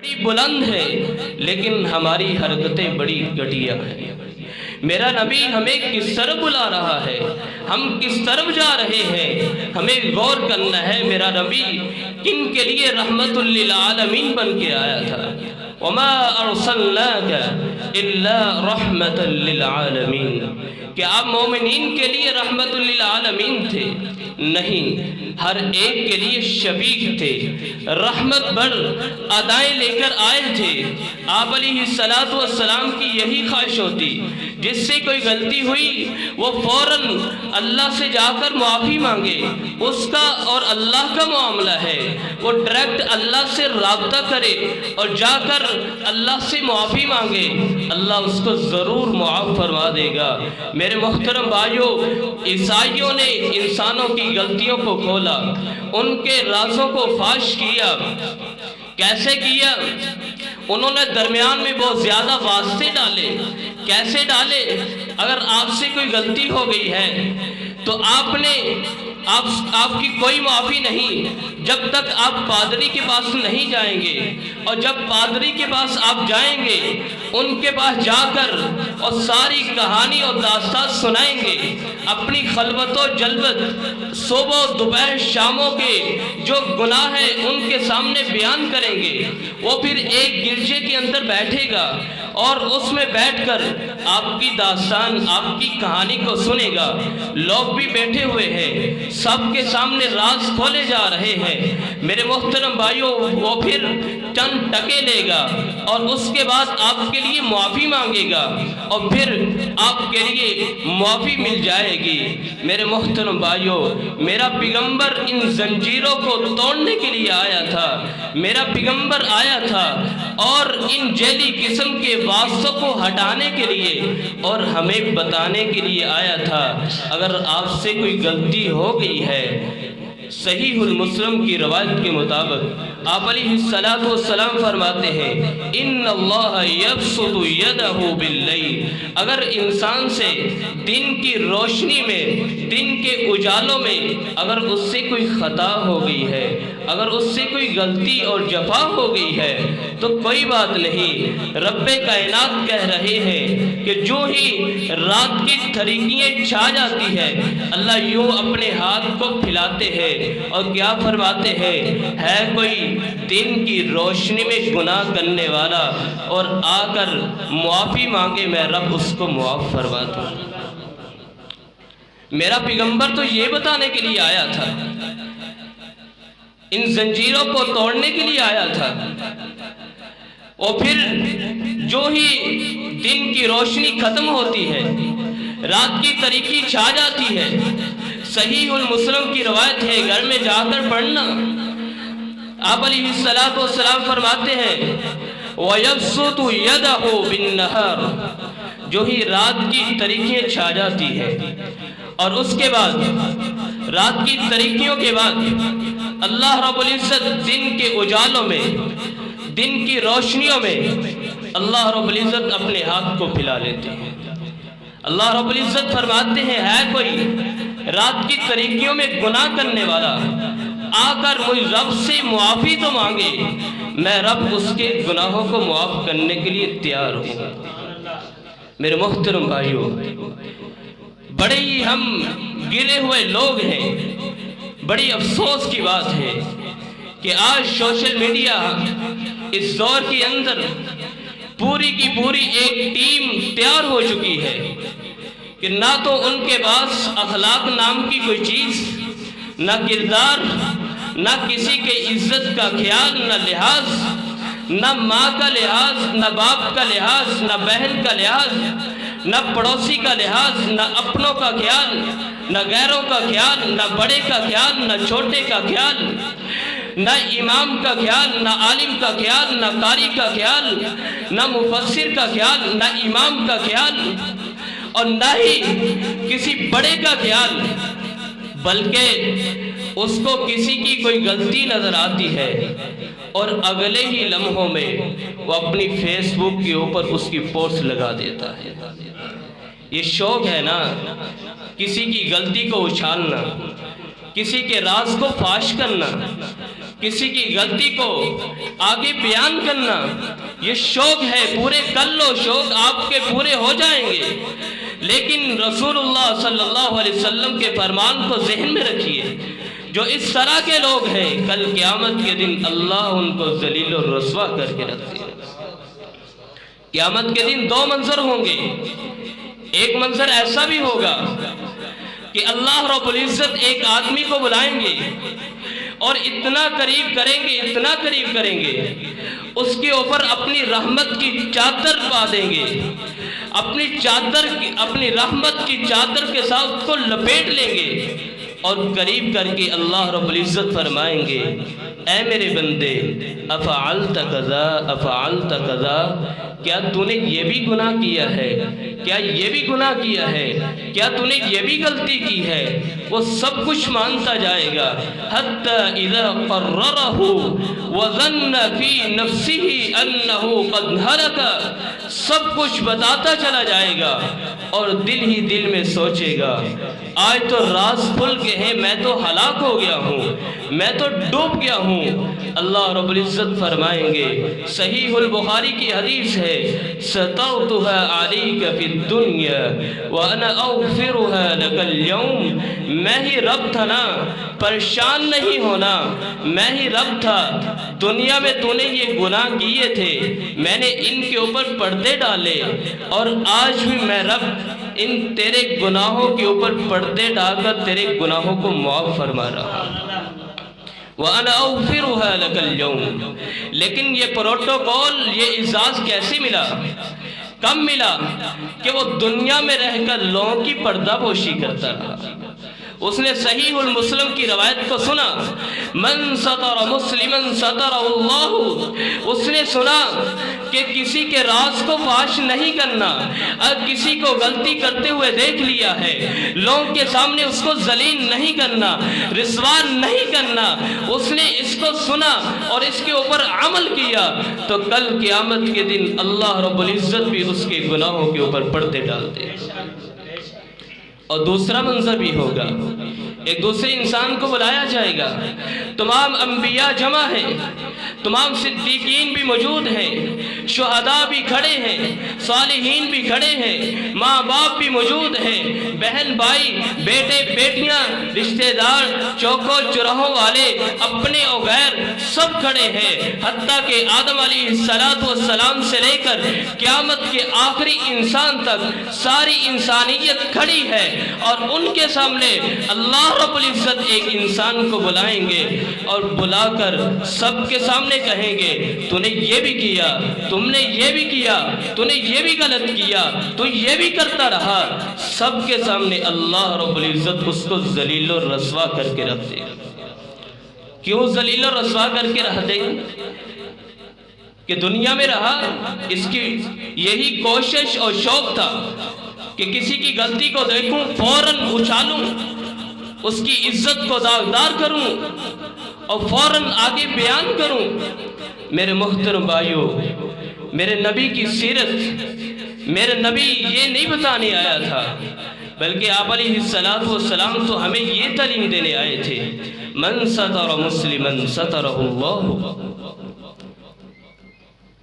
بڑی بلند ہے لیکن ہماری حرکتیں بڑی گھٹیا ہیں۔ میرا نبی ہمیں کس طرف بلا رہا ہے، ہم کس طرف جا رہے ہیں، ہمیں غور کرنا ہے۔ میرا نبی کن کے لیے رحمت للعالمین بن کے آیا تھا؟ وما ارسلناک الا رحمت للعالمین۔ کہ آپ مومنین کے لیے رحمت للعالمین تھے؟ نہیں، ہر ایک کے لیے شفیع تھے، رحمت بر ادائیں لے کر آئے تھے۔ آپ علیہ السلام کی یہی خواہش ہوتی، جس سے کوئی غلطی ہوئی وہ فوراً اللہ سے جا کر معافی مانگے۔ اس کا اور اللہ کا معاملہ ہے، وہ ڈائریکٹ اللہ سے رابطہ کرے اور جا کر اللہ سے معافی مانگے، اللہ اس کو ضرور معاف فرما دے گا۔ میرے محترم بھائیوں، عیسائیوں نے انسانوں کی غلطیوں کو کھولا، ان کے رازوں کو فاش کیا۔ کیسے کیا؟ انہوں نے درمیان میں بہت زیادہ واسطے ڈالے۔ کیسے ڈالے؟ اگر آپ سے کوئی غلطی ہو گئی ہے تو آپ کی کوئی معافی نہیں جب تک آپ پادری کے پاس نہیں جائیں گے، اور جب پادری کے پاس آپ جائیں گے، ان کے پاس جا کر اور ساری کہانی اور داستان سنائیں گے، اپنی خلوت و جلوت صبح و دوپہر شاموں کے جو گناہ ہے ان کے سامنے بیان کریں گے۔ وہ پھر ایک گرجے کے اندر بیٹھے گا اور اس میں بیٹھ کر آپ کی داستان، آپ کی کہانی کو سنے گا۔ لوگ بھی بیٹھے ہوئے ہیں، سب کے سامنے راز کھولے جا رہے ہیں۔ میرے محترم بھائیوں، وہ پھر چند ٹکے لے گا اور اس کے بعد آپ کے لیے معافی مانگے گا، اور پھر آپ کے لیے معافی مل جائے گی۔ میرے محترم بھائیوں، میرا پیغمبر ان زنجیروں کو توڑنے کے لیے آیا تھا۔ میرا پیغمبر آیا تھا اور ان جیلی قسم کے واسطوں کو ہٹانے کے لیے اور ہمیں بتانے کے لیے آیا تھا۔ اگر آپ سے کوئی غلطی ہو گئی ہے، صحیح المسلم کی روایت کے مطابق آپ علیہ السلام فرماتے ہیں، ان اللہ یبسط یدہ باللیل۔ اگر انسان سے دن کی روشنی میں، دن کے اجالوں میں اگر اس سے کوئی خطا ہو گئی ہے، اگر اس سے کوئی غلطی اور جفا ہو گئی ہے تو کوئی بات نہیں، رب کائنات کہہ رہے ہیں کہ جو ہی رات کی تاریکیاں چھا جاتی ہے، اللہ یوں اپنے ہاتھ کو پھیلاتے ہیں اور کیا فرماتے ہیں، ہے کوئی دن کی روشنی میں گناہ کرنے والا اور آ کر معافی مانگے، میں رب اس کو معاف فرماتا ہوں۔ میرا پیغمبر تو یہ بتانے کے لیے آیا تھا، ان زنجیروں کو توڑنے کے لیے آیا تھا، اور پھر جو ہی دن کی روشنی ختم ہوتی ہے، رات کی تاریکی چھا جاتی ہے۔ صحیح المسلم کی روایت ہے، گھر میں جا کر پڑھنا۔ آپ علیہ السلام فرماتے ہیں، وَيَبْسُطُ يَدَهُ بِالنَّهَارِ۔ جو ہی رات کی تاریکیاں چھا جاتی ہے اور اس کے بعد رات کی تاریکیوں کے بعد اللہ رب العزت دن کے اجالوں میں، دن کی روشنیوں میں اللہ رب العزت اپنے ہاتھ کو پھیلا لیتے ہیں۔ اللہ رب العزت فرماتے ہیں، ہے کوئی رات کی تاریکیوں میں گناہ کرنے والا، آ کر مجھ رب سے معافی تو مانگے، میں رب اس کے گناہوں کو معاف کرنے کے لیے تیار ہوں۔ میرے محترم بھائیوں، بڑے ہی ہم گرے ہوئے لوگ ہیں۔ بڑی افسوس کی بات ہے کہ آج سوشل میڈیا اس دور کے اندر پوری کی پوری ایک ٹیم تیار ہو چکی ہے کہ نہ تو ان کے پاس اخلاق نام کی کوئی چیز، نہ کردار، نہ کسی کے عزت کا خیال، نہ لحاظ، نہ ماں کا لحاظ، نہ باپ کا لحاظ، نہ بہن کا لحاظ، نہ پڑوسی کا لحاظ، نہ اپنوں کا خیال، نہ غیروں کا خیال، نہ بڑے کا خیال، نہ چھوٹے کا خیال، نہ امام کا خیال، نہ عالم کا خیال، نہ قاری کا خیال، نہ مفسر کا خیال، نہ امام کا خیال، اور نہ ہی کسی بڑے کا خیال، بلکہ اس کو کسی کی کوئی غلطی نظر آتی ہے اور اگلے ہی لمحوں میں وہ اپنی فیس بک کے اوپر اس کی پوسٹ لگا دیتا ہے۔ یہ شوق ہے نا، کسی کی غلطی کو اچھالنا، کسی کے راز کو فاش کرنا، کسی کی غلطی کو آگے بیان کرنا یہ شوق ہے، پورے کر لو، شوق آپ کے پورے ہو جائیں گے، لیکن رسول اللہ صلی اللہ علیہ وسلم کے فرمان کو ذہن میں رکھیے، جو اس طرح کے لوگ ہیں کل قیامت کے دن اللہ ان کو ذلیل و رسوا کر کے رکھ دے گا۔ قیامت کے دن دو منظر ہوں گے، ایک منظر ایسا بھی ہوگا کہ اللہ رب العزت ایک آدمی کو بلائیں گے اور اتنا قریب کریں گے، اتنا قریب کریں گے، اس کے اوپر اپنی رحمت کی چادر پا دیں گے، اپنی رحمت کی چادر کے ساتھ اس کو لپیٹ لیں گے اور قریب کر کے اللہ رب العزت فرمائیں گے، اے میرے بندے افعلت کذا افعلت کذا، کیا تو نے یہ بھی گناہ کیا ہے، کیا یہ بھی گناہ کیا ہے، کیا تو نے یہ بھی غلطی کی ہے؟ وہ سب کچھ مانتا جائے گا، حتی اذا قررہ وظن فی نفسہ انہ قد ہلک، سب کچھ بتاتا چلا جائے گا اور دل ہی دل میں سوچے گا آج تو راز کھل کے ہیں، میں تو ہلاک ہو گیا ہوں، میں تو ڈوب گیا ہوں۔ اللہ رب العزت فرمائیں گے، صحیح البخاری کی حدیث ہے، سترتها علیک فی الدنیا وانا اغفرها لک اليوم، میں ہی رب تھا نا، پریشان نہیں ہونا، میں ہی رب تھا، دنیا میں تو نے یہ گناہ کیے تھے، میں نے ان کے اوپر پردے ڈالے اور آج بھی میں رب ان تیرے گناہوں کے اوپر پردے ڈال کر تیرے گناہوں کو معاف فرما رہا ہوں۔ وَأَنَا أَغْفِرُهَا لَكَ الْيَوْمِ، لیکن یہ پروٹوکول، یہ اعزاز کیسے ملا؟ کب ملا؟ کہ وہ دنیا میں رہ کر لوگوں کی پردہ پوشی کرتا رہا۔ اس نے صحیح المسلم کی روایت کو سنا، من ستر مسلما سترہ اللہ، اس نے سنا کہ کسی کے راز کو فاش نہیں کرنا، اگر کسی کو غلطی کرتے ہوئے دیکھ لیا ہے لوگوں کے سامنے اس کو ذلیل نہیں کرنا، رسوا نہیں کرنا، اس نے اس کو سنا اور اس کے اوپر عمل کیا تو کل قیامت کے دن اللہ رب العزت بھی اس کے گناہوں کے اوپر پردے ڈال دے۔ اور دوسرا منظر بھی ہوگا، ایک دوسرے انسان کو بلایا جائے گا، تمام انبیاء جمع ہیں، تمام صدیقین بھی موجود ہیں، شہداء بھی کھڑے ہیں، صالحین بھی کھڑے ہیں، ماں باپ بھی موجود ہیں، بہن بھائی، بیٹے بیٹیاں، رشتہ دار، چوکوں چوراہوں والے، اپنے اور غیر سب کھڑے ہیں، حتیٰ کہ آدم علیہ السلام سے لے کر قیامت کے آخری انسان تک ساری انسانیت کھڑی ہے اور ان کے سامنے اللہ رب العزت ایک انسان کو بلائیں گے اور بلا کر سب کے سامنے کہیں گے تو نے یہ بھی کیا، تم نے یہ بھی کیا، تو نے یہ بھی غلط کیا، تو یہ بھی کرتا رہا، سب کے سامنے اللہ رب العزت اس کو ذلیل و رسوا کر کے رکھ دے گا۔ کیوں ذلیل و رسوا کر کے رکھ دے گا؟ کہ دنیا میں رہا، اس کی یہی کوشش اور شوق تھا کہ کسی کی غلطی کو دیکھوں فوراً اچھالوں، اس کی عزت کو داغدار کروں اور فوراً آگے بیان کروں۔ میرے محترم بھائیو، میرے نبی کی سیرت، میرے نبی یہ نہیں بتانے آیا تھا، بلکہ آپ علیہ السلام تو ہمیں یہ تعلیم دینے آئے تھے، من ستر مسلما سترہ اللہ۔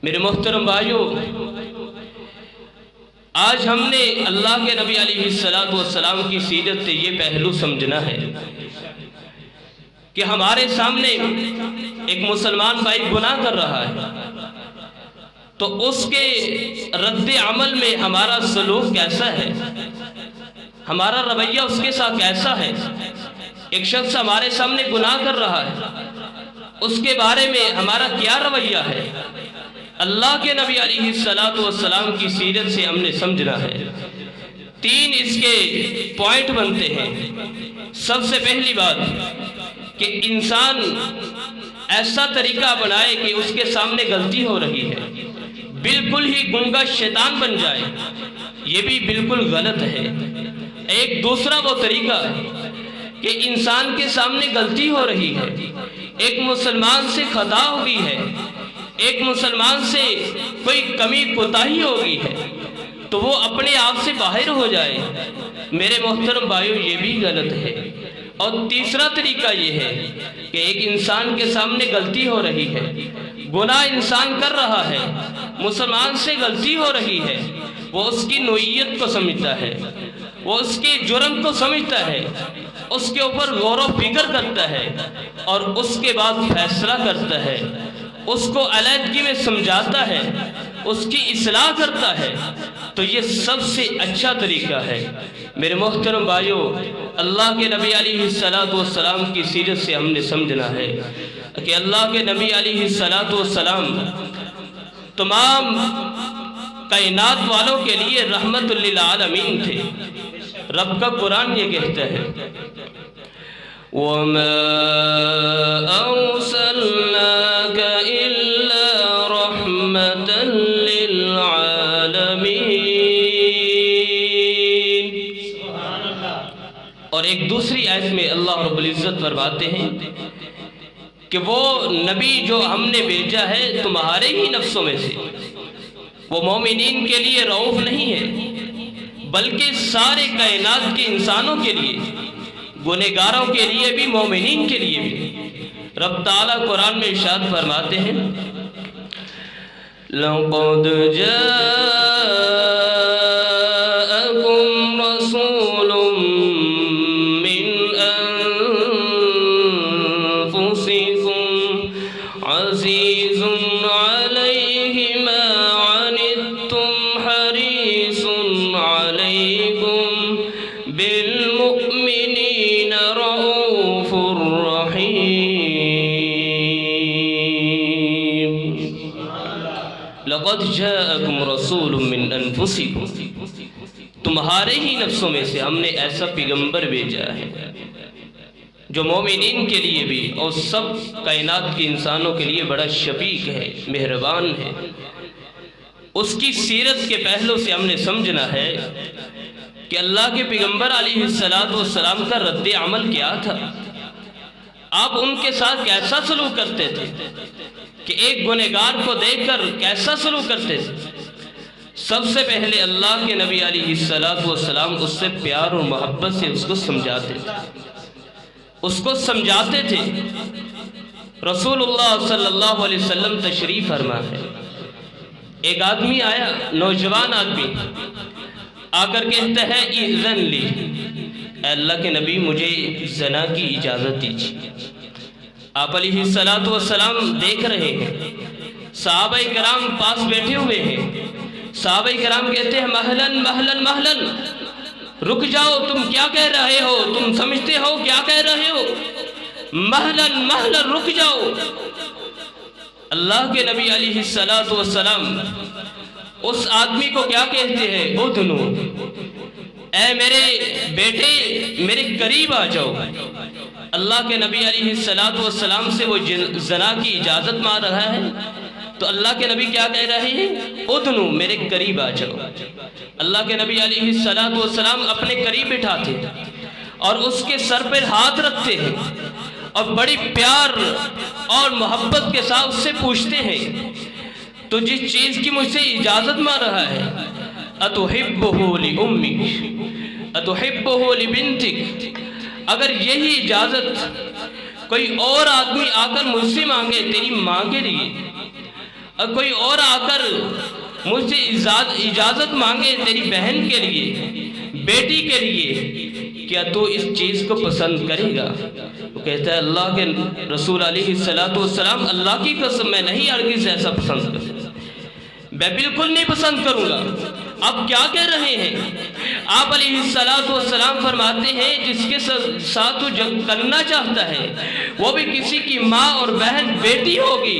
میرے محترم بھائیو، آج ہم نے اللہ کے نبی علیہ السلام کی سیرت سے یہ پہلو سمجھنا ہے کہ ہمارے سامنے ایک مسلمان بھائی گناہ کر رہا ہے تو اس کے رد عمل میں ہمارا سلوک کیسا ہے، ہمارا رویہ اس کے ساتھ کیسا ہے۔ ایک شخص ہمارے سامنے گناہ کر رہا ہے، اس کے بارے میں ہمارا کیا رویہ ہے، اللہ کے نبی علیہ السلام کی سیرت سے ہم نے سمجھنا ہے۔ تین اس کے پوائنٹ بنتے ہیں۔ سب سے پہلی بات کہ انسان ایسا طریقہ بنائے کہ اس کے سامنے غلطی ہو رہی ہے بالکل ہی گنگا شیطان بن جائے، یہ بھی بالکل غلط ہے۔ ایک دوسرا وہ طریقہ کہ انسان کے سامنے غلطی ہو رہی ہے، ایک مسلمان سے خطا ہو گئی ہے، ایک مسلمان سے کوئی کمی کوتاہی ہو گئی ہے تو وہ اپنے آپ سے باہر ہو جائے، میرے محترم بھائیو یہ بھی غلط ہے۔ اور تیسرا طریقہ یہ ہے کہ ایک انسان کے سامنے غلطی ہو رہی ہے، گناہ انسان کر رہا ہے، مسلمان سے غلطی ہو رہی ہے، وہ اس کی نوعیت کو سمجھتا ہے، وہ اس کے جرم کو سمجھتا ہے، اس کے اوپر غور و فکر کرتا ہے اور اس کے بعد فیصلہ کرتا ہے، اس کو علیحدگی میں سمجھاتا ہے، اس کی اصلاح کرتا ہے، تو یہ سب سے اچھا طریقہ ہے۔ میرے محترم بھائیو، اللہ کے نبی علیہ السلام کی سیرت سے ہم نے سمجھنا ہے کہ اللہ کے نبی علیہ السلام تمام کائنات والوں کے لیے رحمت للعالمین تھے۔ رب کا قرآن یہ کہتا ہے وَمَا أَرْسَلْنَاكَ إِلَّا رَحْمَةً لِلْعَالَمِينَ۔ اور ایک دوسری آیت میں اللہ رب العزت فرماتے ہیں کہ وہ نبی جو ہم نے بھیجا ہے تمہارے ہی نفسوں میں سے، وہ مومنین کے لیے رؤوف نہیں ہے بلکہ سارے کائنات کے انسانوں کے لیے، گنہگاروں کے لیے بھی، مومنین کے لیے بھی۔ رب تعالیٰ قرآن میں ارشاد فرماتے ہیں لَقَدْ جَاءَكُمْ رَسُولٌ مِّنْ أَنفُسِكُمْ عَزِيزٌ عَلَيْهِ مَا عَنِتُّمْ حَرِيصٌ عَلَيْكُمْ بِالْمُؤْمِنِينَ رَءُوفٌ رَحِيمٌ۔ لَقَدْ جَاءَكُمْ رَسُولٌ مِّنْ أَنفُسِكُمْ، تمہارے ہی نفسوں میں سے ہم نے ایسا پیغمبر بھیجا ہے جو مومنین کے لیے بھی اور سب کائنات کے انسانوں کے لیے بڑا شفیق ہے، مہربان ہے۔ اس کی سیرت کے پہلو سے ہم نے سمجھنا ہے کہ اللہ کے پیغمبر علیہ السلام کا رد عمل کیا تھا، آپ ان کے ساتھ کیسا سلوک کرتے تھے، کہ ایک گنہگار کو دیکھ کر کیسا سلوک کرتے تھے۔ سب سے پہلے اللہ کے نبی علیہ السلام اس سے پیار اور محبت سے اس کو سمجھاتے تھے، اس کو سمجھاتے تھے۔ رسول اللہ صلی اللہ علیہ وسلم تشریف فرما ہے، ایک آدمی آیا، نوجوان آدمی آ کر کہتا ہے اذن لی، اے اللہ کے نبی مجھے زنا کی اجازت دیجیے۔ آپ علیہ السلام دیکھ رہے ہیں، صحابہ کرام پاس بیٹھے ہوئے ہیں، صحابہ کرام کہتے ہیں مہلن مہلن مہلن، رک جاؤ، تم کیا کہہ رہے ہو، تم سمجھتے ہو کیا کہہ رہے ہو، مہلن مہلن رک جاؤ۔ اللہ کے نبی علیہ السلام اس آدمی کو کیا کہتے ہیں، ادنو، اے میرے بیٹے میرے قریب آ جاؤ۔ اللہ کے نبی علیہ السلام سے وہ زنا کی اجازت مانگ رہا ہے، تو اللہ کے نبی کیا کہہ رہے ہیں، ادنو، میرے قریب آ جاؤ۔ اللہ کے نبی علیہ السلام اپنے قریب بٹھاتے ہیں اور اس کے سر پر ہاتھ رکھتے ہیں اور بڑی پیار اور محبت کے ساتھ اس سے پوچھتے ہیں تو جس چیز کی مجھ سے اجازت مانگ رہا ہے، اتحبہ لأمک اتحبہ لبنتک، اگر یہی اجازت کوئی اور آدمی آ کر مجھ سے مانگے تیری ماں کے لیے، اور کوئی اور آ کر مجھ سے اجازت مانگے تیری بہن کے لیے، بیٹی کے لیے، کیا تو اس چیز کو پسند کرے گا؟ وہ کہتا ہے اللہ کے رسول علیہ السلام اللہ کی قسم میں نہیں ہرگز ایسا پسند کروں، میں بالکل نہیں پسند کروں گا۔ آپ کیا کہہ رہے ہیں؟ آپ علیہ السلام فرماتے ہیں جس کے ساتھ جو کرنا چاہتا ہے وہ بھی کسی کی ماں اور بہن بیٹی ہوگی۔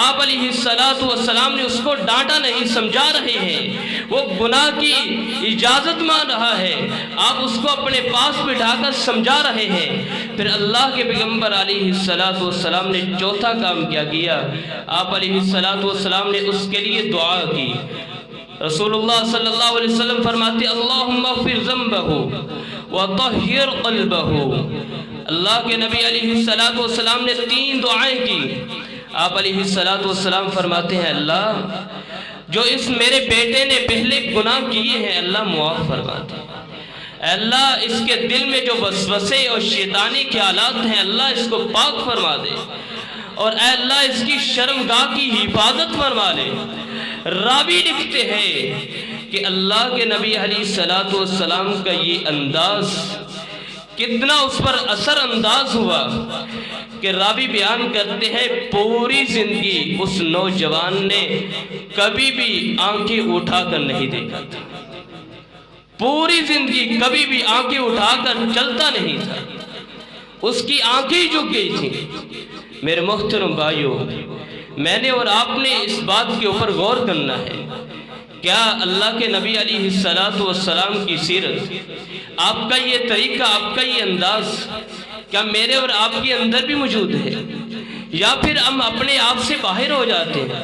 آپ علیہ السلام نے اس کو ڈانٹا نہیں، سمجھا رہے ہیں، وہ گناہ کی اجازت مان رہا ہے، آپ اس کو اپنے پاس بٹھا کر سمجھا رہے ہیں۔ پھر اللہ کے پیغمبر علیہ السلام نے چوتھا کام کیا کیا، آپ علیہ السلام نے اس کے لیے دعا کی۔ رسول اللہ صلی اللہ علیہ وسلم فرماتے اللہم اغفر ذنبہ وطہر قلبہ۔ اللہ کے نبی علیہ السلام نے 3 دعائیں کی۔ آپ علیہ السلام فرماتے ہیں اللہ جو اس میرے بیٹے نے پہلے گناہ کیے ہیں اللہ معاف فرما دے، اے اللہ اس کے دل میں جو وسوسے اور شیطانی خیالات ہیں اللہ اس کو پاک فرما دے، اور اے اللہ اس کی شرمگاہ کی حفاظت فرما لے۔ راوی لکھتے ہیں کہ اللہ کے نبی علیہ السلام کا یہ انداز کتنا اس پر اثر انداز ہوا کہ راوی بیان کرتے ہیں پوری زندگی اس نوجوان نے کبھی بھی آنکھیں اٹھا کر نہیں دیکھا تھا، پوری زندگی کبھی بھی آنکھیں اٹھا کر چلتا نہیں تھا، اس کی آنکھیں جھک گئی تھیں۔ میرے محترم بھائیوں، میں نے اور آپ نے اس بات کے اوپر غور کرنا ہے، کیا اللہ کے نبی علیہ السلام کی سیرت، آپ کا یہ طریقہ، آپ کا یہ انداز کیا میرے اور آپ کے اندر بھی موجود ہے، یا پھر ہم اپنے آپ سے باہر ہو جاتے ہیں،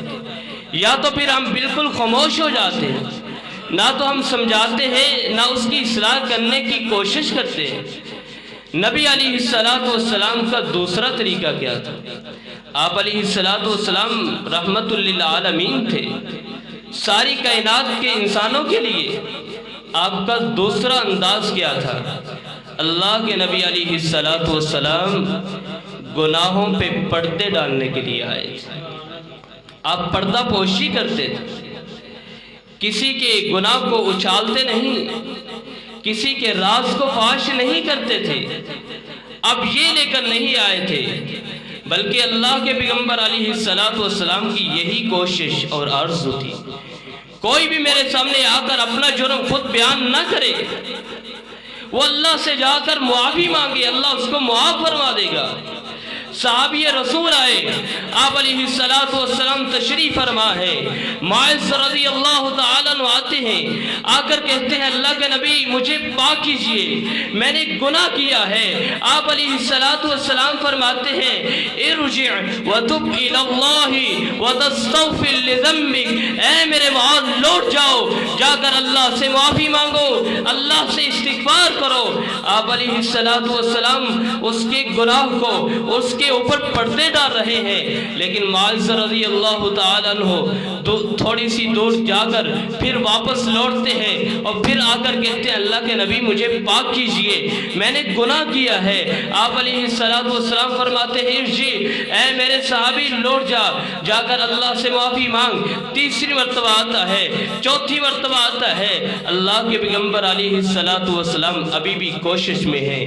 یا تو پھر ہم بالکل خاموش ہو جاتے ہیں، نہ تو ہم سمجھاتے ہیں نہ اس کی اصلاح کرنے کی کوشش کرتے ہیں۔ نبی علیہ السلام کا دوسرا طریقہ کیا تھا؟ آپ علیہ السلام رحمت للعالمین تھے، ساری کائنات کے انسانوں کے لیے۔ آپ کا دوسرا انداز کیا تھا؟ اللہ کے نبی علیہ السلام گناہوں پہ پردے ڈالنے کے لیے آئے تھے۔ آپ پردہ پوشی کرتے تھے، کسی کے گناہ کو اچھالتے نہیں، کسی کے راز کو فاش نہیں کرتے تھے۔ اب یہ لے کر نہیں آئے تھے، بلکہ اللہ کے پیغمبر علیہ السلام کی یہی کوشش اور آرزو تھی، کوئی بھی میرے سامنے آ کر اپنا جرم خود بیان نہ کرے، وہ اللہ سے جا کر معافی مانگے، اللہ اس کو معاف فرما دے گا۔ صحابی رسول آئے، آپ علیہ السلام تشریف فرما ہے، معاذ رضی اللہ تعالیٰ عنہ آتے ہیں، آ کر کہتے ہیں اللہ کے نبی مجھے پاک کیجئے، میں نے گناہ کیا ہے۔ آپ علیہ السلام فرماتے ہیں ارجع وتب الی اللہ وتستغفر لذنبک، اے میرے معاذ لوٹ جاؤ، جا کر اللہ سے معافی مانگو، اللہ سے استغفار کرو۔ آپ علیہ السلام اس کے گناہ کو، اس کے اوپر پردے ڈال رہے ہیں، لیکن معاذ رضی اللہ تعالیٰ عنہ تھوڑی سی دور جا کر پھر واپس لوٹتے ہیں، اور پھر آ کر کہتے ہیں اللہ کے نبی مجھے پاک کیجئے، میں نے گناہ کیا ہے۔ آپ علیہ السلام فرماتے ہیں ارجع، اے میرے صحابی لوٹ جا، جا کر اللہ سے معافی مانگ۔ تیسری مرتبہ آتا ہے، چوتھی مرتبہ آتا ہے، اللہ کے پیغمبر علیہ السلام ابھی بھی کوشش میں ہیں،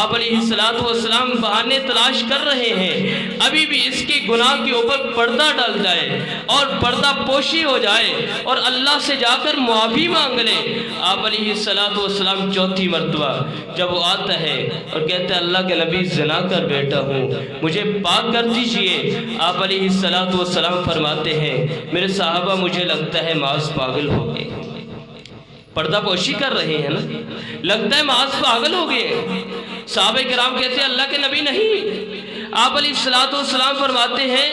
آپ علیہ السلام بہانے تلاش کر رہے ہیں، ابھی بھی اس کے گناہ کے اوپر پردہ ڈال جائے اور پردہ پوشی ہو جائے اور اللہ سے جا کر معافی مانگ لے۔ آپ علیہ السلام چوتھی مرتبہ جب وہ آتا ہے اور کہتا ہے اللہ کے نبی زنا کر بیٹھا ہوں، مجھے پاک کر دیجئے، آپ علیہ السلام فرماتے ہیں میرے صحابہ مجھے لگتا ہے معاذ پاگل ہو گئے، پردہ پوشی کر رہے ہیں نا، لگتا ہے معاذ پاگل ہو گئے۔ صحابہ کرام کہتے ہیں اللہ کے نبی نہیں۔ آپ علیہ السلام فرماتے ہیں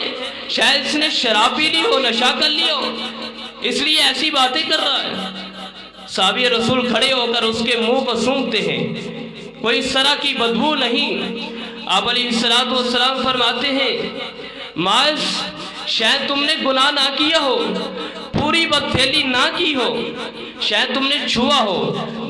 شاید اس نے شراب پی لی ہو، نشہ کر لی ہو، اس لیے ایسی باتیں کر رہا ہے۔ صحابی رسول کھڑے ہو کر اس کے منہ کو سونگھتے ہیں، کوئی اس طرح کی بدبو نہیں۔ آپ علیہ السلام فرماتے ہیں معاذ شاید تم نے گناہ نہ کیا ہو، پوری بدفعلی نہ کی ہو، شاید تم نے چھوا ہو،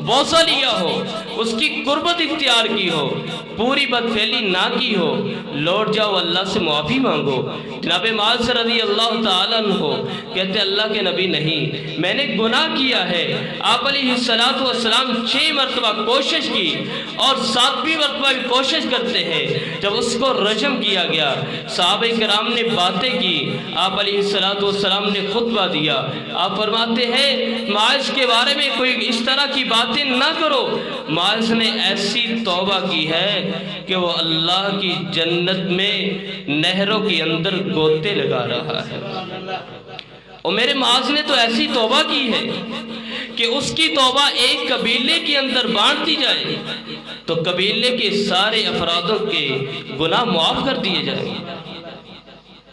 بوسہ لیا ہو، اس کی قربت اختیار کی ہو، پوری بدفعلی نہ کی ہو، لوٹ جاؤ اللہ سے معافی مانگو۔ جناب معاذ رضی اللہ تعالیٰ عنہ کہتے اللہ کے نبی نہیں، میں نے گناہ کیا ہے۔ آپ علیہ السلام 6 مرتبہ کوشش کی اور 7ویں مرتبہ بھی کوشش کرتے ہیں۔ جب اس کو رجم کیا گیا، صحابہ کرام نے باتیں کی، آپ علیہ السلام نے خطبہ دیا، آپ فرماتے ہیں معاذ کے بارے میں کوئی اس طرح کی باتیں نہ کرو۔ معاذ نے ایسی توبہ کی ہے کہ وہ اللہ کی جنت میں نہروں کے اندر گوتے لگا رہا ہے، اور میرے معاذ نے تو ایسی توبہ کی ہے کہ اس کی توبہ ایک قبیلے کے اندر بانٹ دی جائے تو قبیلے کے سارے افرادوں کے گناہ معاف کر دیے جائیں گے۔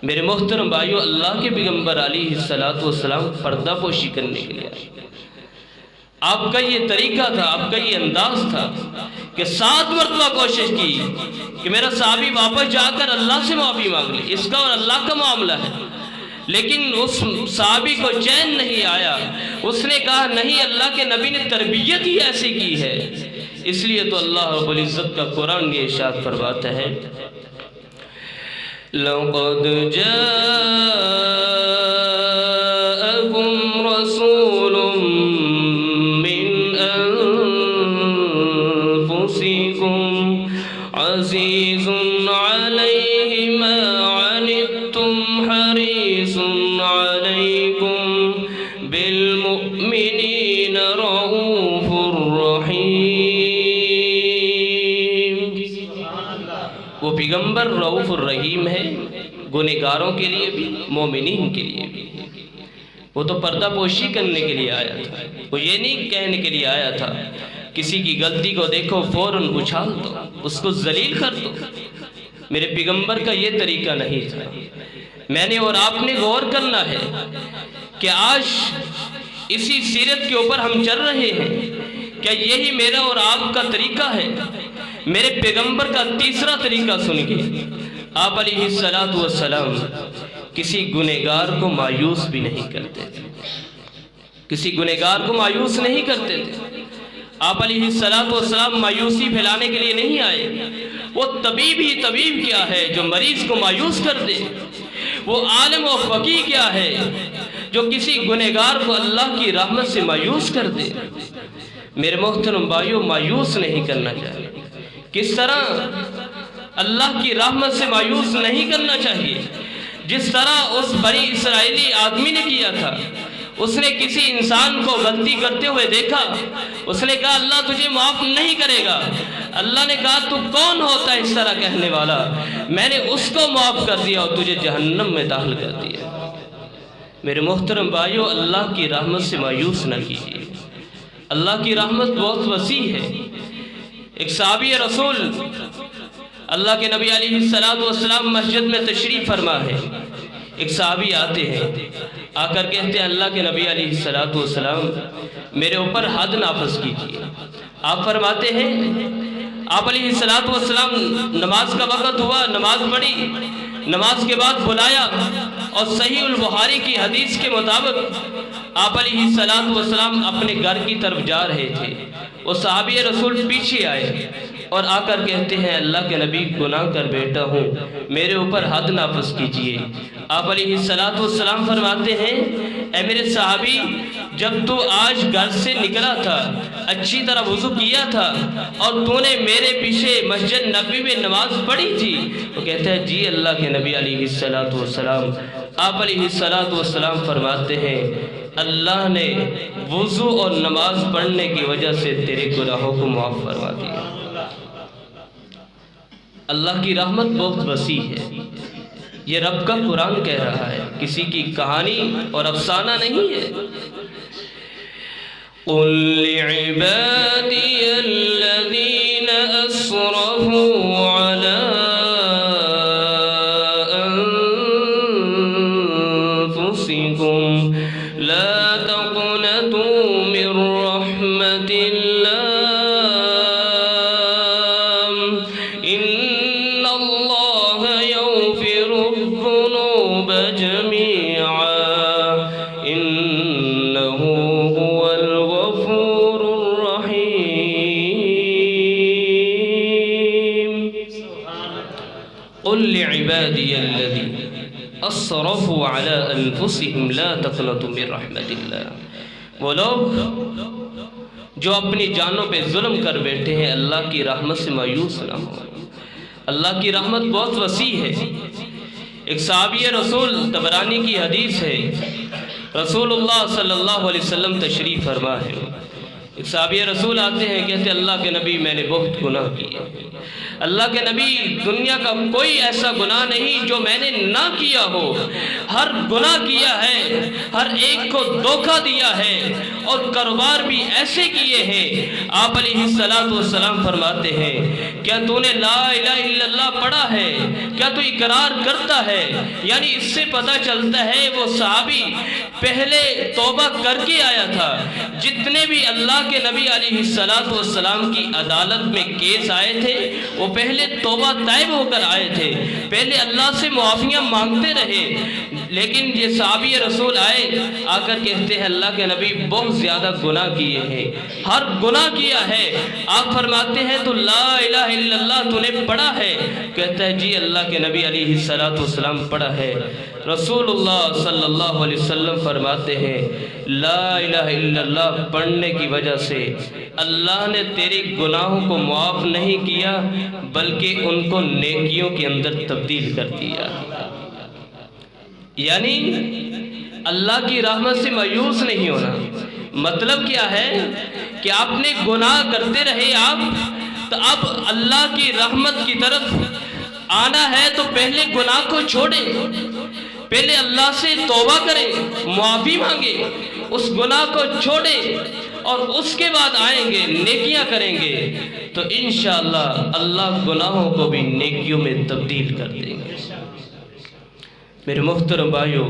میرے محترم بھائیو، اللہ کے پیغمبر علیہ السلام پردہ پوشی کرنے کے لیے آئے۔ آپ کا یہ طریقہ تھا، آپ کا یہ انداز تھا کہ 7 مرتبہ کوشش کی کہ میرا صحابی واپس جا کر اللہ سے معافی مانگ لے، اس کا اور اللہ کا معاملہ ہے۔ لیکن اس صحابی کو چین نہیں آیا، اس نے کہا نہیں، اللہ کے نبی نے تربیت ہی ایسی کی ہے اس لیے تو اللہ رب العزت کا قرآن یہ ارشاد فرماتا ہے لَقَدْ جَاءَكُمْ رَسُولٌ مِّنْ أَنفُسِكُمْ عَزِيزٌ عَلَيْهِ مَا عَنِتُّمْ حَرِيصٌ عَلَيْكُمْ بِالْمُؤْمِنِينَ رَءُوفٌ رَحِيمٌ۔ وہ پیغمبر رؤوف الرحیم ہے، گنہگاروں کے لیے بھی مومنین کے لیے بھی۔ وہ تو پردہ پوشی کرنے کے لیے آیا تھا، وہ یہ نہیں کہنے کے لیے آیا تھا کسی کی غلطی کو دیکھو فوراً اچھال دو، اس کو ذلیل کر دو۔ میرے پیغمبر کا یہ طریقہ نہیں تھا۔ میں نے اور آپ نے غور کرنا ہے کہ آج اسی سیرت کے اوپر ہم چل رہے ہیں، کیا یہی میرا اور آپ کا طریقہ ہے؟ میرے پیغمبر کا تیسرا طریقہ سنیے۔ آپ علیہ السلام کسی گنہگار کو مایوس بھی نہیں کرتے تھے، کسی گنہگار کو مایوس نہیں کرتے تھے۔ آپ علیہ السلام مایوسی پھیلانے کے لیے نہیں آئے۔ وہ طبیب ہی طبیب کیا ہے جو مریض کو مایوس کر دے؟ وہ عالم و فقیہ کیا ہے جو کسی گنہگار کو اللہ کی رحمت سے مایوس کر دے؟ میرے محترم بھائیوں، مایوس نہیں کرنا چاہیے۔ کس طرح اللہ کی رحمت سے مایوس نہیں کرنا چاہیے؟ جس طرح اس بنی اسرائیلی آدمی نے کیا تھا۔ اس نے کسی انسان کو غلطی کرتے ہوئے دیکھا، اس نے کہا اللہ تجھے معاف نہیں کرے گا۔ اللہ نے کہا تو کون ہوتا ہے اس طرح کہنے والا؟ میں نے اس کو معاف کر دیا اور تجھے جہنم میں داخل کر دیا۔ میرے محترم بھائیوں، اللہ کی رحمت سے مایوس نہ کیجیے۔ اللہ کی رحمت بہت وسیع ہے۔ ایک صحابی رسول اللہ کے نبی علیہ السلام مسجد میں تشریف فرما ہے۔ ایک صحابی آتے ہیں، آ کر کہتے ہیں اللہ کے نبی علیہ السلام میرے اوپر حد نافذ کیجیے۔ آپ فرماتے ہیں آپ علیہ السلام نماز کا وقت ہوا، نماز پڑھی، نماز کے بعد بلایا اور صحیح البخاری کی حدیث کے مطابق آپ علیہ السلام اپنے گھر کی طرف جا رہے تھے۔ وہ صحابی رسول پیچھے آئے اور آ کر کہتے ہیں اللہ کے نبی گناہ کر بیٹھا ہوں، میرے اوپر حد نافذ کیجیے۔ آپ علیہ السلام فرماتے ہیں اے میرے صحابی، جب تو آج گھر سے نکلا تھا، اچھی طرح وضو کیا تھا اور تو نے میرے پیچھے مسجد نبوی میں نماز پڑھی تھی؟ وہ کہتا ہے جی اللہ کے نبی علیہ السلام۔ آپ علیہ السلام فرماتے ہیں اللہ نے وضو اور نماز پڑھنے کی وجہ سے تیرے گناہوں کو معاف فرما دیا۔ اللہ کی رحمت بہت وسیع ہے، یہ رب کا قرآن کہہ رہا ہے، کسی کی کہانی اور افسانہ نہیں ہے۔ قُلْ لِعِبَادِيَ الَّذِينَ أَسْرَفُوا عَلَىٰ أَنفُسِكُمْ لَا تَقْنَطُوا مِنْ رَحْمَةِ اللَّهِ إِنَّ اللَّهَ يَغْفِرُ الذُّنُوبَ جَمِيعًا إِنَّهُ هُوَ الْغَفُورُ الرَّحِيمُ۔ قُلْ لِعِبَادِيَ الَّذِينَ أَسْرَفُوا عَلَىٰ أَنفُسِهِمْ لَا تَقْنَطُوا مِنْ رَحْمَةِ اللَّهِ۔ وہ لوگ جو اپنی جانوں پہ ظلم کر بیٹھے ہیں اللہ کی رحمت سے مایوس نہ ہو۔ اللہ کی رحمت بہت وسیع ہے۔ ایک صحابی رسول طبرانی کی حدیث ہے، رسول اللہ صلی اللہ علیہ وسلم تشریف فرما ہے۔ ایک صحابی رسول آتے ہیں، کہتے اللہ کے نبی میں نے بہت گناہ کیے۔ اللہ کے نبی دنیا کا کوئی ایسا گناہ نہیں جو میں نے نہ کیا ہو، ہر گناہ کیا ہے، ہر ایک کو دھوکہ دیا ہے اور کاروبار بھی ایسے کیے ہیں۔ آپ علیہ السلام فرماتے ہیں کیا تو نے لا الہ الا اللہ پڑھا ہے؟ کیا تو اقرار کرتا ہے؟ یعنی اس سے پتہ چلتا ہے وہ صحابی پہلے توبہ کر کے آیا تھا۔ جتنے بھی اللہ کے نبی علیہ السلام کی عدالت میں کیس آئے تھے وہ پہلے توبہ طائب ہو کر آئے تھے، پہلے اللہ سے معافیاں مانگتے رہے۔ لیکن یہ صحابی رسول آئے، آ کر کہتے ہیں اللہ کے نبی بہت زیادہ گناہ کیے ہیں، ہر گناہ کیا ہے۔ آپ فرماتے ہیں تو لا الہ الا اللہ تو نے پڑھا ہے؟ کہتا ہے جی اللہ کے نبی علیہ السلام پڑھا ہے۔ رسول اللہ صلی اللہ علیہ وسلم فرماتے ہیں لا الہ الا اللہ پڑھنے کی وجہ سے اللہ نے تیرے گناہوں کو معاف نہیں کیا بلکہ ان کو نیکیوں کے اندر تبدیل کر دیا۔ یعنی اللہ کی رحمت سے مایوس نہیں ہونا۔ مطلب کیا ہے کہ آپ نے گناہ کرتے رہے آپ، تو اب اللہ کی رحمت کی طرف آنا ہے تو پہلے گناہ کو چھوڑیں، پہلے اللہ سے توبہ کریں، معافی مانگے، اس گناہ کو چھوڑیں اور اس کے بعد آئیں گے نیکیاں کریں گے تو انشاءاللہ اللہ گناہوں کو بھی نیکیوں میں تبدیل کر دیں گے۔ میرے محترم بھائیو،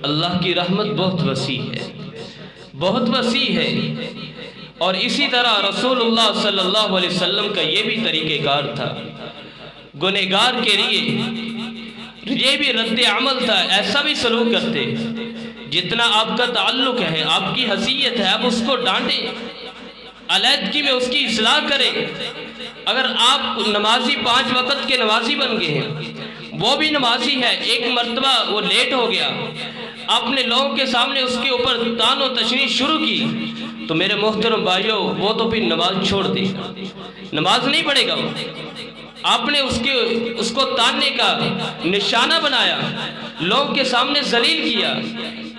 اللہ کی رحمت بہت وسیع ہے، بہت وسیع ہے، اور اسی طرح رسول اللہ صلی اللہ علیہ وسلم کا یہ بھی طریقہ کار تھا۔ گنہگار کے لیے یہ بھی رد عمل تھا، ایسا بھی سلوک کرتے، جتنا آپ کا تعلق ہے، آپ کی حیثیت ہے، آپ اس کو ڈانٹیں، علیحدگی میں اس کی اصلاح کریں۔ اگر آپ نمازی 5 وقت کے نمازی بن گئے ہیں، وہ بھی نمازی ہے، ایک مرتبہ وہ لیٹ ہو گیا، آپ نے لوگوں کے سامنے اس کے اوپر طعن و تشنیع شروع کی، تو میرے محترم بھائیوں وہ تو پھر نماز چھوڑ دے گا، نماز نہیں پڑھے گا۔ آپ نے اس کو تاننے کا نشانہ بنایا، لوگوں کے سامنے ذلیل کیا۔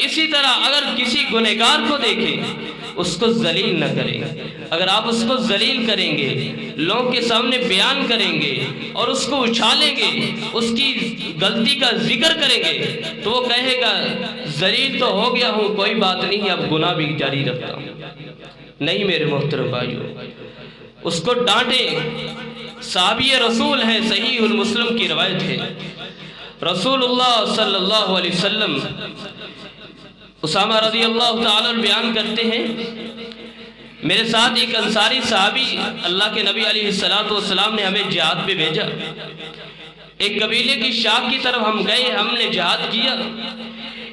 اسی طرح اگر کسی گنہگار کو دیکھیں اس کو ذلیل نہ کریں۔ اگر آپ اس کو ذلیل کریں گے، لوگوں کے سامنے بیان کریں گے اور اس کو اچھالیں گے، اس کی غلطی کا ذکر کریں گے تو وہ کہے گا ذلیل تو ہو گیا ہوں، کوئی بات نہیں، اب گناہ بھی جاری رکھتا ہوں۔ نہیں میرے محترم بھائیو، اس کو ڈانٹیں۔ صحابی رسول ہے، صحیح المسلم کی روایت ہے، رسول اللہ صلی اللہ علیہ وسلم اسامہ رضی اللہ تعالیٰ بیان کرتے ہیں میرے ساتھ ایک انصاری صحابی، اللہ کے نبی علیہ السلام نے ہمیں جہاد پہ بھیجا، ایک قبیلے کی شاخ کی طرف ہم گئے، ہم نے جہاد کیا۔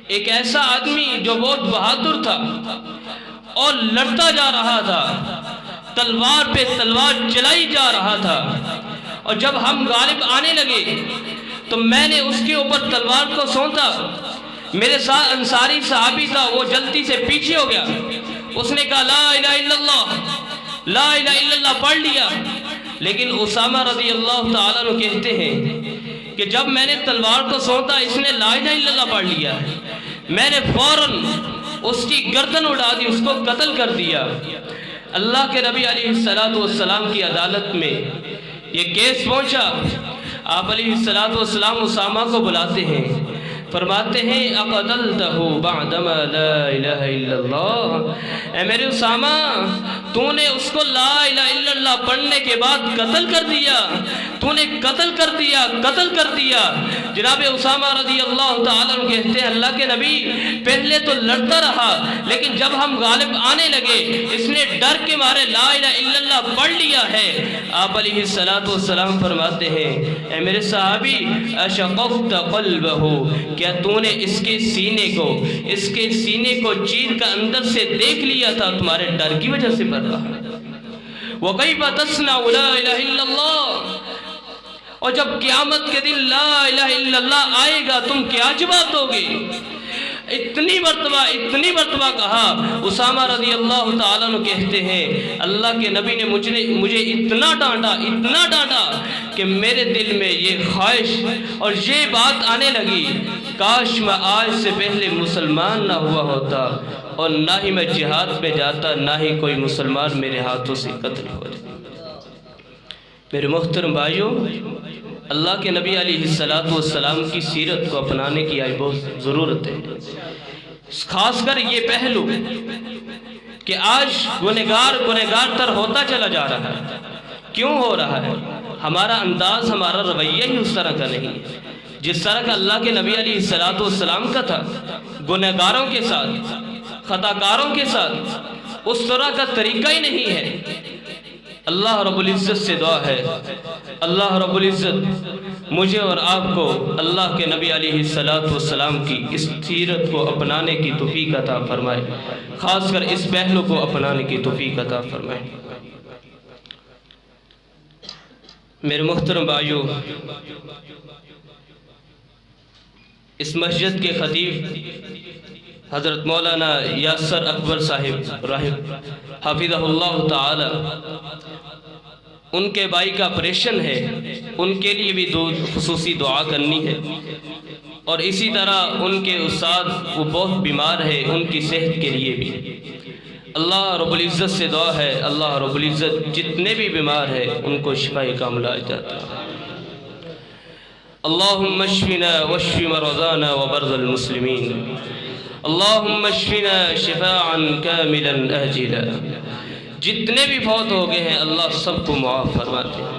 ایک ایسا آدمی جو بہت بہادر تھا اور لڑتا جا رہا تھا، تلوار پہ تلوار چلائی جا رہا تھا، اور جب ہم غالب آنے لگے تو میں نے اس کے اوپر تلوار کو سونتا۔ میرے ساتھ انصاری صحابی تھا، وہ جلدی سے پیچھے ہو گیا، اس نے کہا لا الہ الا اللہ، لا الہ الا اللہ پڑھ لیا۔ لیکن اسامہ رضی اللہ تعالیٰ عنہ کہتے ہیں کہ جب میں نے تلوار کو سونتا اس نے لا الہ الا اللہ پڑھ لیا، میں نے فوراً اس کی گردن اڑا دی، اس کو قتل کر دیا۔ اللہ کے نبی علیہ السلام کی عدالت میں یہ کیس پہنچا، آپ علیہ السلام اسامہ کو بلاتے ہیں، فرماتے ہیں اقتلتہ بعدما لا الہ الا اللہ، اے میرے اسامہ تو نے اس کو لا الہ الا اللہ پڑھنے کے بعد قتل کر دیا، تو نے قتل کر دیا، قتل کر دیا۔ جناب اسامہ رضی اللہ تعالیٰ عنہ کہتے ہیں اللہ کے نبی پہلے تو لڑتا رہا، لیکن جب ہم غالب آنے لگے اس نے ڈر کے مارے لا الہ الا اللہ پڑھ لیا ہے۔ آپ علیہ السلام فرماتے ہیں اے میرے صحابی اشققت قلبہ، کیا تو نے اس کے سینے کو چیر کا اندر سے دیکھ لیا تھا، تمہارے ڈر کی وجہ سے پڑھ رہا۔ وَكَيْفَ تَصْنَعُ لَا إِلَهَ إِلَّا اللَّهُ، اور جب قیامت کے دن لا الہ الا اللہ آئے گا تم کیا جواب دو گے؟ اتنی مرتبہ کہا۔ اسامہ رضی اللہ تعالیٰ عنہ کہتے ہیں اللہ کے نبی نے مجھے اتنا ڈانٹا کہ میرے دل میں یہ خواہش اور یہ بات آنے لگی کاش میں آج سے پہلے مسلمان نہ ہوا ہوتا اور نہ ہی میں جہاد میں جاتا، نہ ہی کوئی مسلمان میرے ہاتھوں سے قتل ہو جائے۔ میرے محترم بھائیوں، اللہ کے نبی علیہ السلام کی سیرت کو اپنانے کی آج بہت ضرورت ہے، خاص کر یہ پہلو کہ آج گنہگار تر ہوتا چلا جا رہا ہے۔ کیوں ہو رہا ہے؟ ہمارا انداز، ہمارا رویہ ہی اس طرح کا نہیں ہے جس طرح کا اللہ کے نبی علیہ السلام کا تھا۔ گنہگاروں کے ساتھ، خطاکاروں کے ساتھ اس طرح کا طریقہ ہی نہیں ہے۔ اللہ رب العزت سے دعا ہے، اللہ رب العزت مجھے اور آپ کو اللہ کے نبی علیہ السلام کی اس سیرت کو اپنانے کی توفیق عطا فرمائے، خاص کر اس پہلو کو اپنانے کی توفیق عطا فرمائے۔ میرے محترم بھائیو، اس مسجد کے خطیب حضرت مولانا یاسر اکبر صاحب حافظہ اللہ تعالی، ان کے بھائی کا آپریشن ہے، ان کے لیے بھی خصوصی دعا کرنی ہے، اور اسی طرح ان کے استاد وہ بہت بیمار ہے، ان کی صحت کے لیے بھی اللہ رب العزت سے دعا ہے، اللہ رب العزت جتنے بھی بیمار ہیں ان کو شفا کاملہ عطا۔ اللہم اشفنا واشف مرضانا ومرضى المسلمین، اللہم اشفنا شفاعا کاملا آجلا۔ جتنے بھی فوت ہو گئے ہیں اللہ سب کو معاف فرماتے ہیں۔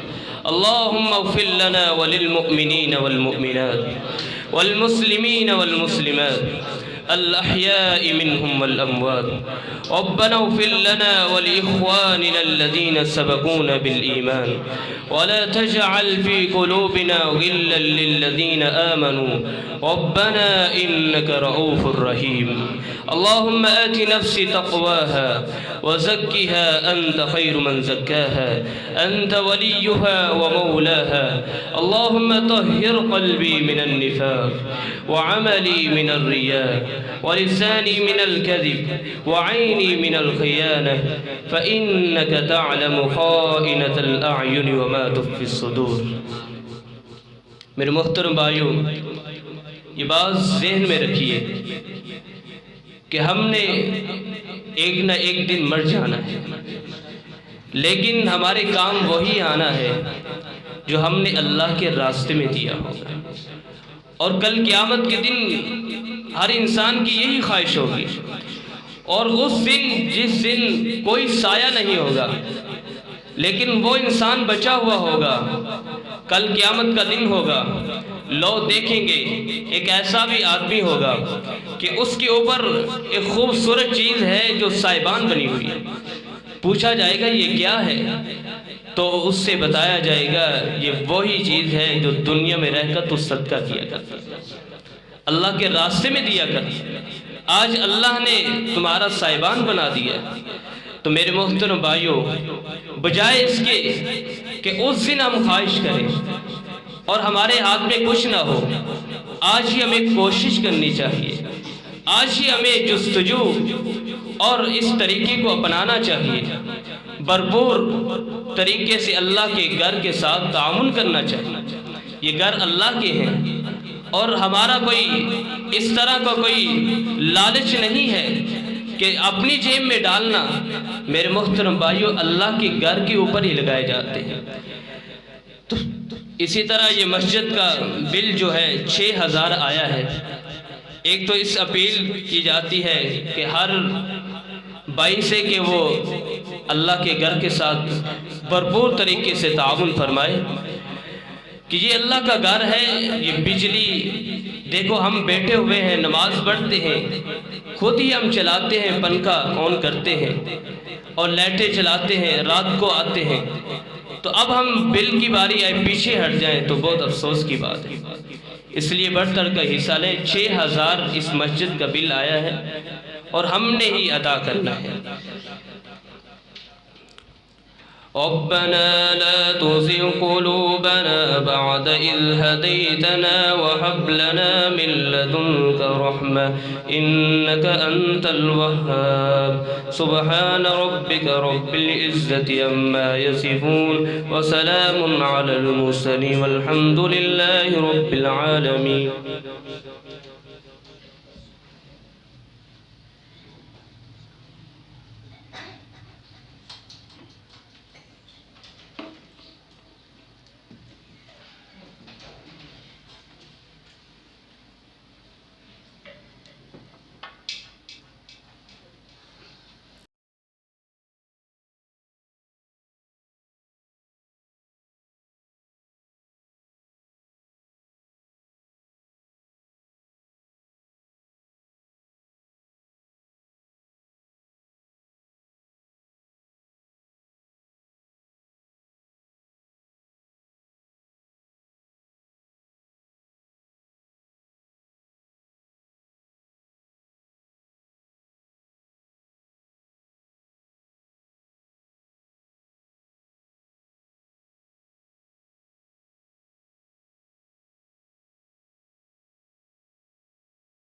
اللہم اغفر لنا وللمؤمنین والمؤمنات والمسلمین والمسلمات الأحياء منهم والأموات، ربنا اغفر لنا ولإخواننا الذين سبقونا بالإيمان ولا تجعل في قلوبنا غلا للذين آمنوا ربنا إنك رؤوف رحيم۔ اللهم آت نفسي تقواها وزكها أنت خير من زكاها أنت وليها ومولاها۔ اللهم طهر قلبي من النفاق وعملي من الرياء ولساني من الكذب وعيني من الخيانة فإنك تعلم خائنة الأعين وما تخفي الصدور۔ میرے محترم بھائیوں، یہ بات ذہن میں رکھیے کہ ہم نے ایک نہ ایک دن مر جانا ہے، لیکن ہمارے کام وہی آنا ہے جو ہم نے اللہ کے راستے میں دیا ہوگا، اور کل قیامت کے دن ہر انسان کی یہی خواہش ہوگی، اور اس دن جس دن کوئی سایہ نہیں ہوگا لیکن وہ انسان بچا ہوا ہوگا، کل قیامت کا دن ہوگا، لوگ دیکھیں گے ایک ایسا بھی آدمی ہوگا کہ اس کے اوپر ایک خوبصورت چیز ہے جو سائبان بنی ہوئی ہے، پوچھا جائے گا یہ کیا ہے، تو اس سے بتایا جائے گا یہ وہی چیز ہے جو دنیا میں رہ کر تو صدقہ کیا کرتا، اللہ کے راستے میں دیا کرتا، آج اللہ نے تمہارا سائبان بنا دیا۔ تو میرے محترم بھائیوں، بجائے اس کے کہ اس دن ہم خواہش کریں اور ہمارے ہاتھ میں کچھ نہ ہو، آج ہی ہمیں کوشش کرنی چاہیے، آج ہی ہمیں جستجو اور اس طریقے کو اپنانا چاہیے، بھرپور طریقے سے اللہ کے گھر کے ساتھ تعاون کرنا چاہیے۔ یہ گھر اللہ کے ہیں اور ہمارا کوئی اس طرح کا کوئی لالچ نہیں ہے کہ اپنی جیب میں ڈالنا۔ میرے محترم بھائیوں، اللہ کے گھر کے اوپر ہی لگائے جاتے ہیں۔ تو اسی طرح یہ مسجد کا بل جو ہے 6000 آیا ہے۔ ایک تو اس اپیل کی جاتی ہے کہ ہر بھائی سے کہ وہ اللہ کے گھر کے ساتھ بھرپور طریقے سے تعاون فرمائے کہ یہ اللہ کا گھر ہے۔ یہ بجلی دیکھو، ہم بیٹھے ہوئے ہیں، نماز پڑھتے ہیں، خود ہی ہم چلاتے ہیں، پنکھا آن کرتے ہیں اور لائٹیں چلاتے ہیں، رات کو آتے ہیں، تو اب ہم بل کی باری آئے پیچھے ہٹ جائیں تو بہت افسوس کی بات ہے۔ اس لیے بڑھ کر کا حصہ لیں۔ 6000 اس مسجد کا بل آیا ہے اور ہم نے ہی ادا کرنا ہے۔ ربنا لا تزغ قلوبنا بعد إذ هديتنا وهب لنا من لدنك رحمة إنك أنت الوهاب سبحان ربك رب العزة عما يصفون وسلام على المرسلين والحمد لله رب العالمين۔